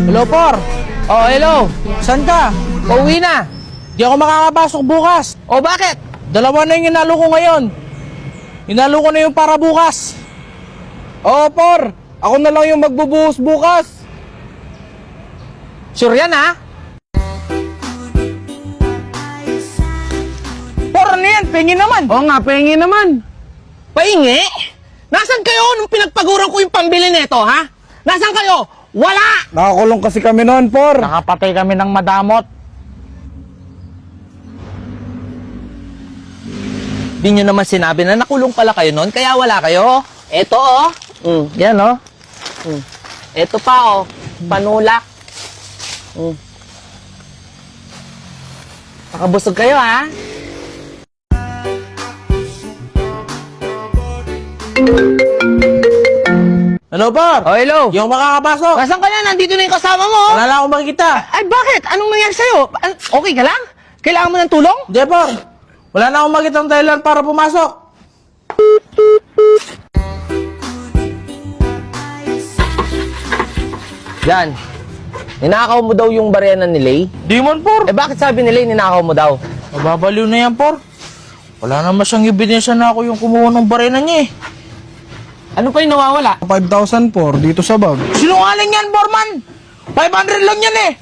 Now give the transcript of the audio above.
Hello, Por. Oh, hello. Saan ka? Pauwi na. Di ako makakapasok bukas. O bakit? Dalawa na yung inalo ko ngayon. Inalo ko na yung para bukas. Oo, Por. Ako na lang yung magbubuhos bukas. Sure yan, ha? Por, ano yan? Pengi naman. Oo nga, pengi naman. Paingi? Nasaan kayo nung pinagpaguran ko yung pambili nito, ha? Nasaan kayo? Wala! Nakakulong kasi kami noon, Por. Nakapatay kami ng madamot. Di nyo naman sinabi na nakulong pala kayo noon, kaya wala kayo. Eto, oh. Yan, oh. Eto pa, oh. Panulak. Nakabusog kayo, ha? Ano, Por? Oh, hello. Di ako makakapasok. Nasaan ka na? Nandito na yung kasama mo. Wala na akong makikita. Ay, bakit? Anong nangyari sa'yo? Okay ka lang? Kailangan mo ng tulong? Di, Por. Wala na akong makikita ng dahilan para pumasok. Yan. Ninakaw mo daw yung barena ni Lay? Di man, Por. Eh, bakit sabi ni Lay ninakaw mo daw? Mababaliw na yan, Por. Wala naman siyang ebidensya na ako yung kumuha ng barena niya eh. Ano pa yung nawawala? 5,000, Por, dito sa bag. Sinungaling yan, Borman. 500 lang yan eh.